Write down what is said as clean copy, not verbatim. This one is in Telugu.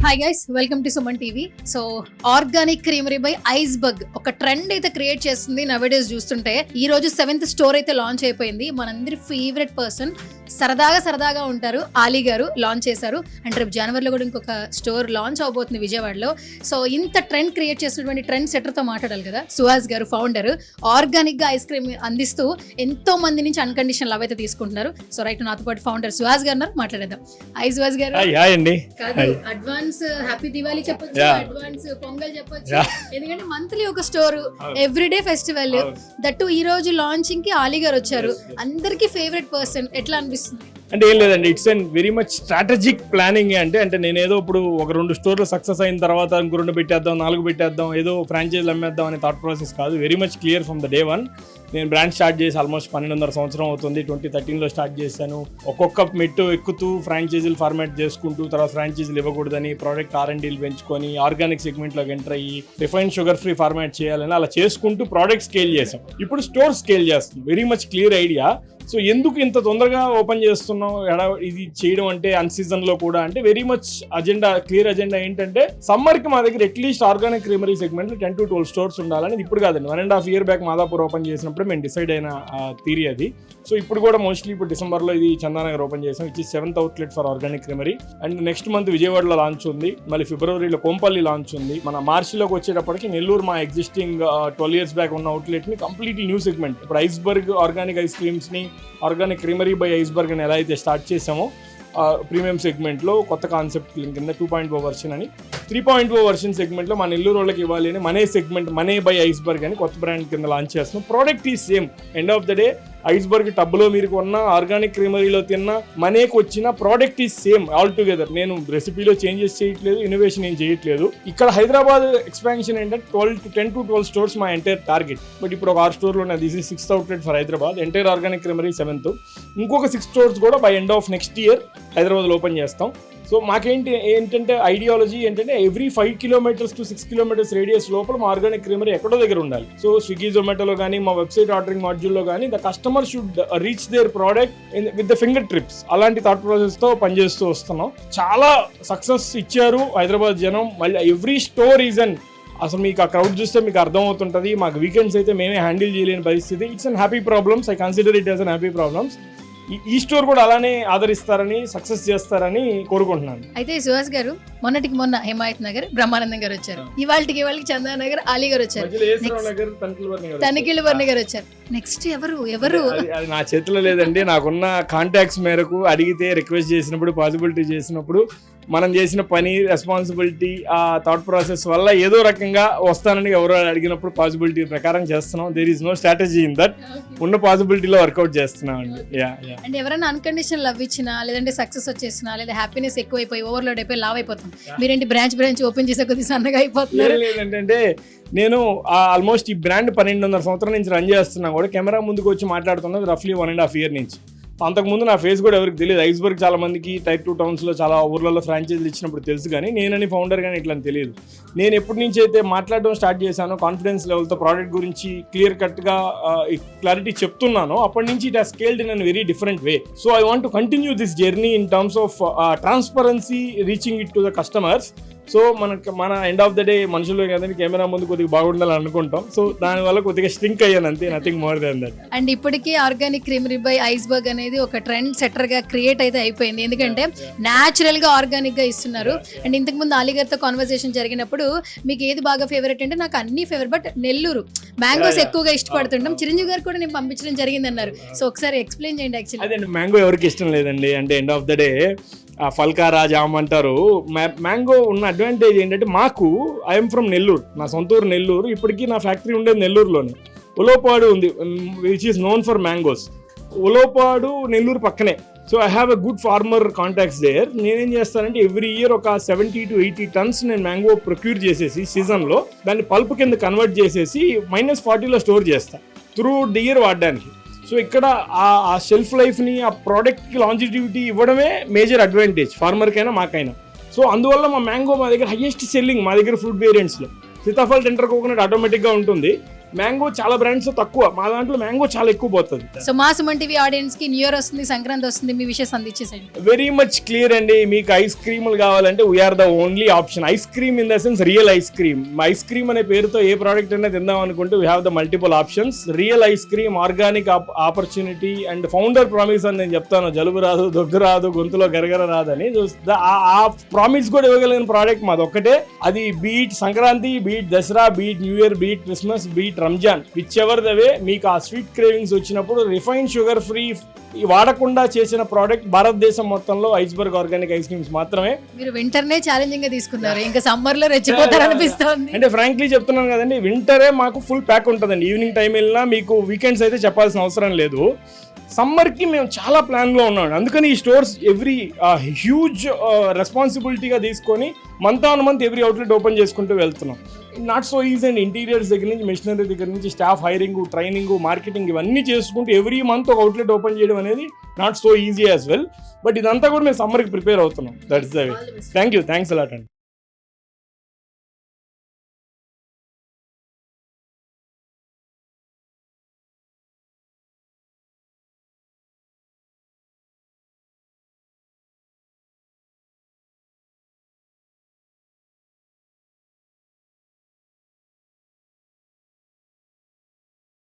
Hi guys, welcome to Suman TV. So organic creamery by iceberg ఒక ట్రెండ్ అయితే క్రియేట్ చేస్తుంది నవేడేస్ చూస్తుంటే. ఈ రోజు 7th స్టోర్ అయితే లాంచ్ అయిపోయింది. మనందరి ఫేవరెట్ పర్సన్ సరదాగా ఉంటారు ఆలీ గారు లాంచ్ చేశారు. అండ్ రేపు జనవరిలో కూడా ఇంకొక స్టోర్ లాంచ్ అవబోతుంది విజయవాడలో. సో ఇంత ట్రెండ్ క్రియేట్ చేసినటువంటి ట్రెండ్ సెటర్తో మాట్లాడాలి కదా. సుహాస్ గారు ఫౌండర్, ఆర్గానిక్ గా ఐస్ క్రీమ్ అందిస్తూ ఎంతో మంది నుంచి అన్కండిషనల్ లవ్ అయితే తీసుకుంటున్నారు. సో రైట్ నాతో పాటు ఫౌండర్ సుహాస్ గారు ఉన్నారు, మాట్లాడేద్దాం. హాయ్ సుహాస్ గారు. అడ్వాన్స్ హ్యాపీ దివాళీ చెప్పొచ్చు, అడ్వాన్స్ పొంగల్ చెప్పొచ్చు. ఎందుకంటే మంత్లీ ఒక స్టోర్, ఎవ్రీడే ఫెస్టివల్. దట్టు ఈ రోజు లాంచింగ్ కి ఆలీ గారు వచ్చారు. అందరికి ఫేవరెట్ పర్సన్. ఎట్లా అనిపిస్తుంది? అంటే ఏం లేదండి, it's and very much strategic planning. అంటే నేనేదో ఇప్పుడు ఒక 2 స్టోర్లు సక్సెస్ అయిన తర్వాత ఇంకో 2 పెట్టేద్దాం, 4 పెట్టేద్దాం, ఏదో ఫ్రాంచైజీలు అమ్మేద్దాం అనే థాట్ ప్రాసెస్ కాదు. Very much clear from the day one. నేను బ్రాండ్ స్టార్ట్ చేసి ఆల్మోస్ట్ 12.5 సంవత్సరం అవుతుంది. 2013లో స్టార్ట్ చేశాను. ఒక్కొక్క మెట్టు ఎక్కుతూ ఫ్రాంచైజీలు ఫార్మాట్ చేసుకుంటూ, తర్వాత ఫ్రాంచైజీలు ఇవ్వకూడదని ప్రోడక్ట్ R&Dలు పెంచుకొని ఆర్గానిక్ సెగ్మెంట్లోకి ఎంటర్ అయ్యి రిఫైన్డ్ షుగర్ ఫ్రీ ఫార్మాట్ చేయాలని అలా చేసుకుంటూ ప్రోడక్ట్ స్కేల్ చేసాం. ఇప్పుడు స్టోర్ స్కేల్ చేస్తాం. Very much clear idea. So ఎందుకు ఇంత తొందరగా ఓపెన్ చేస్తున్నాం ఇది చేయడం అంటే అన్సీజన్లో కూడా అంటే వెరీ మచ్ క్లియర్ అజెండా ఏంటంటే సమ్మర్కి మా దగ్గర అట్లీస్ట్ ఆర్గానిక్ క్రీమరీ సెగ్మెంట్లో 10 to 12 స్టోర్స్ ఉండాలని. ఇప్పుడు కాదండి, 1.5 year బ్యాక్ మాదాపూర్ ఓపెన్ చేసినప్పుడు మేము డిసైడ్ అయిన థియరీ అది. సో ఇప్పుడు కూడా మోస్ట్లీ ఇప్పుడు డిసెంబర్లో ఇది చందానగర్ ఓపెన్ చేసాం, ఇచ్చి 7th outlet for organic creamery. And next month విజయవాడలో లాంచ్ ఉంది, మళ్ళీ ఫిబ్రవరిలో కోంపల్లి లాంచ్ ఉంది. మన మార్చిలోకి వచ్చేటప్పటికి నెల్లూరు మా ఎగ్జిస్టింగ్ 12 years బ్యాక్ ఉన్న అవుట్లెట్ని కంప్లీట్లీ న్యూ సెగ్మెంట్. ఇప్పుడు ఐస్బర్గ్ ఆర్గానిక్ ఐస్ క్రీమ్స్ని ఆర్గానిక్ క్రీమరీ బై ఐస్బర్గ్ అని ఎలా అయితే స్టార్ట్ చేసామో ప్రీమియం సెగ్మెంట్లో కొత్త కాన్సెప్ట్ కింద 2.0 వర్షన్ అని, 3.0 వర్షన్ సెగ్మెంట్లో మన నెల్లూరు వాళ్ళకి ఇవ్వాలి అని మనే సెగ్మెంట్, మనే బై ఐస్బర్గ్ అని కొత్త బ్రాండ్ కింద లాంచ్ చేస్తున్నాం. Product is same. End of the day Iceberg టబ్లో మీరు కొన్న, ఆర్గానిక్ క్రీమరీలో తిన్న, మనేకి వచ్చిన product is same all together. నేను రెసిపీలో చేంజెస్ చేయట్లేదు, ఇన్నోవేషన్ ఏం చేయట్లేదు. ఇక్కడ హైదరాబాద్ ఎక్స్పాన్షన్ ఏంటంటే 10 to 12 స్టోర్స్ మా ఎంటైర్ టార్గెట్. బట్ ఇప్పుడు ఒక 6 స్టోర్లు ఉన్నాయి. This is 6th outlet for Hyderabad. Entire organic creamery 7th. ఇంకొక 6 స్టోర్స్ కూడా by end of next year హైదరాబాద్లో ఓపెన్ చేస్తాం. సో ఏంటంటే ఐడియాలజీ ఏంటంటే every 5 kilometers to 6 kilometers radius లోపల మా ఆర్గానిక్ క్రీమరీ ఎక్కడో దగ్గర ఉండాలి. సో స్విగ్గీ, జొమాటోలో కానీ మా వెబ్సైట్ ఆర్డరింగ్ మాడ్యూల్లో కానీ the customer should reach their product with the finger trips. అలాంటి థాట్ ప్రాసెస్తో పనిచేస్తూ వస్తున్నాం. చాలా సక్సెస్ ఇచ్చారు హైదరాబాద్ జనం. మళ్ళీ ఎవ్రీ స్టోర్ ఈజన్ అసలు మీకు ఆ క్రౌడ్ చూస్తే మీకు అర్థమవుతుంటుంది. మాకు వీకెండ్స్ అయితే మేమే హ్యాండిల్ చేయలేని పరిస్థితి. It's an happy problems. I consider it as an happy problems. ఈ స్టోర్ కూడా అలానే ఆదరిస్తారని, సక్సెస్ చేస్తారని కోరుకుంటున్నాను. అయితే సుహాస్ గారు, మొన్నటికి మొన్న హిమాయత్ నగర్ బ్రహ్మానందం గారు వచ్చారు, ఇవాళకి చందానగర్ ఆలీ గారు వచ్చారు, తనిఖీల వర్ణి గారు వచ్చారు. నెక్స్ట్ ఎవరు అది నా చేతిలో లేదండి. నాకున్న కాంటాక్ట్స్ మేరకు అడిగితే, రిక్వెస్ట్ చేసినప్పుడు, పాసిబిలిటీ చేసినప్పుడు, మనం చేసిన పని, రెస్పాన్సిబిలిటీ, ఆ థాట్ ప్రాసెస్ వల్ల ఏదో రకంగా వస్తానని ఎవరో అడిగినప్పుడు పాసిబిలిటీ ప్రకారం చేస్తున్నాం. There is no strategy in that. ఉన్న పాసిబిలిటీలో వర్కౌట్ చేస్తున్నాం అండి. అంటే ఎవరైనా అన్కండిషనల్ లవ్ ఇచ్చినా, లేదంటే సక్సెస్ వచ్చేసినా, లేదా హ్యాపీనెస్ ఎక్కువైపోయి ఓవర్లోడ్ అయిపోయి లావ్ అయిపోతాం, మీరేంటి బ్రాంచ్ ఓపెన్ చేసే కొద్దిగా సన్నగా అయిపోతున్నారు? లేదంటే నేను ఆల్మోస్ట్ ఈ బ్రాండ్ 12.5 సంవత్సరం నుంచి రన్ చేస్తున్నా కూడా కెమెరా ముందుకు వచ్చి మాట్లాడుతున్నది రఫ్లీ 1.5 year నుంచి. అంతకుముందు నా ఫేస్ కూడా ఎవరికి తెలియదు. ఐస్బర్గ్ చాలా మందికి Tier 2 townsలో చాలా ఊర్లలో ఫ్రాంచైజీలు ఇచ్చినప్పుడు తెలుసు, కానీ నేనని ఫౌండర్ కానీ ఇట్లా తెలియదు. నేను ఎప్పటి నుంచి అయితే మాట్లాడడం స్టార్ట్ చేశానో, కాన్ఫిడెన్స్ లెవెల్తో ప్రోడక్ట్ గురించి క్లియర్ కట్గా క్లారిటీ చెప్తున్నానో, అప్పటి నుంచి it has scaled in an very different way. So I want to continue this journey in terms of transparency, reaching it to the customers. So మన ఎండ్ ఆఫ్ ద డే మనుషులు కదండి, కెమెరా ముందు కొద్దిగా బాగుండాలని అనుకుంటాం. సో దానివల్ల కొద్దిగా స్ట్రింక్ అయ్యాను అంతే, nothing more than that. And ఇప్పటికీ ఆర్గానిక్ క్రీమరీ బై ఐస్బర్గ్ అనేది ఒక ట్రెండ్ సెటర్ గా క్రియేట్ అయితే అయిపోయింది. ఎందుకంటే న్యాచురల్ గా ఆర్గానిక్ గా ఇస్తున్నారు. అండ్ ఇంతకు ముందు ఆలీ గారితో కాన్వర్సేషన్ జరిగినప్పుడు మీకు ఏది బాగా ఫేవరెట్ అంటే, నాకు అన్ని ఫేవరెట్, బట్ నెల్లూరు మ్యాంగోస్ ఎక్కువగా ఇష్టపడుతుంటాం. చిరంజీవి గారు కూడా నేను పంపించడం జరిగింది అన్నారు. సో ఒకసారి ఎక్స్ప్లెయిన్ చేయండి. యాక్చువల్లీ అదే మ్యాంగో ఎవరికి ఇష్టం లేదండి. అంటే ఎండ్ ఆఫ్ ద డే ఫల్కారా జామ్ అంటారు. మ్యాంగో ఉన్న అడ్వాంటేజ్ ఏంటంటే, మాకు ఐఎమ్ ఫ్రమ్ నెల్లూరు, నా సొంత ఊరు నెల్లూరు. ఇప్పటికీ నా ఫ్యాక్టరీ ఉండేది నెల్లూరులోనే. ఉలోపాడు ఉంది, which is known for mangoes. Ulopadu Nellore పక్కనే. So I have a good farmer contacts there. నేనేం చేస్తానంటే ఎవ్రీ ఇయర్ ఒక 70 to 80 tons నేను మ్యాంగో ప్రొక్యూర్ చేసేసి సీజన్లో దాన్ని పల్ప్ కింద కన్వర్ట్ చేసేసి -40లో స్టోర్ చేస్తాను త్రూ ది ఇయర్ వాడడానికి. సో ఇక్కడ ఆ షెల్ఫ్ లైఫ్ని, ఆ ప్రోడక్ట్కి లాంజిటివిటీ ఇవ్వడమే మేజర్ అడ్వాంటేజ్ ఫార్మర్కైనా మాకైనా. సో అందువల్ల మా మ్యాంగో మా దగ్గర హైయెస్ట్ సెల్లింగ్. మా దగ్గర ఫ్రూట్ వేరియంట్స్లో సీతాఫల్, టెండర్ కోకోనట్ ఆటోమేటిక్గా ఉంటుంది. మ్యాంగో చాలా బ్రాండ్స్ తక్కువ, మా దాంట్లో మ్యాంగో చాలా ఎక్కువ పోతుంది. సో మా సుమన్ టీవీ ఆడియన్స్ కి న్యూ ఇయర్ వస్తుంది, సంక్రాంతి వస్తుంది, మీ విషయం అందించేసేయండి. వెరీ మచ్ క్లియర్ అండి. మీకు ఐస్ క్రీములు కావాలంటే we are the only option. Ice cream in the sense real ice cream. Ice cream అనే పేరుతో ఏ ప్రోడక్ట్ అయినా తిందాం అనుకుంటే we have the multiple options. Real ice cream, organic opportunity and founder promise అని నేను చెప్తాను. జలుబు రాదు, దగ్గు రాదు, గొంతులో గరగర రాదని. ఆ ప్రామిస్ కూడా ఇవ్వగలిగిన ప్రోడక్ట్ మాది ఒక్కటే. అది beat Sankranti, beat Dasara, beat new year, beat Christmas, beat Ramzan, which ever the way మీకు ఆ స్వీట్ క్రేవింగ్స్ వచ్చినప్పుడు రిఫైన్ షుగర్ ఫ్రీ వాడకుండా చేసిన ప్రోడక్ట్ భారతదేశం మొత్తంలో ఐస్బర్గ్ ఆర్గానిక్ ఐస్ క్రీమ్స్ మాత్రమే. మీరు వింటర్ నే ఛాలెంజింగ్ గా తీసుకున్నారు, ఇంకా సమ్మర్ లో రెచ్చిపోతారు అనిపిస్తుంది. అంటే ఫ్రాంక్లీ చెప్తున్నాను కదండి, వింటరే మాకు ఫుల్ ప్యాక్ ఉంటుందండి. ఈవినింగ్ టైం వెళ్ళినా మీకు వీకెండ్స్ అయితే చెప్పాల్సిన అవసరం లేదు. సమ్మర్కి మేము చాలా ప్లాన్లో ఉన్నాం. అందుకని ఈ స్టోర్స్ ఎవ్రీ హ్యూజ్ రెస్పాన్సిబిలిటీగా తీసుకొని month on month every outlet open చేసుకుంటూ వెళ్తున్నాం. నాట్ సో ఈజీ అండి. ఇంటీరియర్స్ దగ్గర నుంచి, మెషినరీ దగ్గర నుంచి, స్టాఫ్ హైరింగ్, ట్రైనింగ్, మార్కెటింగ్ ఇవన్నీ చేసుకుంటూ ఎవ్రీ మంత్ ఒక అవుట్లెట్ ఓపెన్ చేయడం అనేది not so easy as well. But ఇదంతా కూడా మేము సమ్మర్కి ప్రిపేర్ అవుతున్నాం. That's the way. Thanks a lot అండి.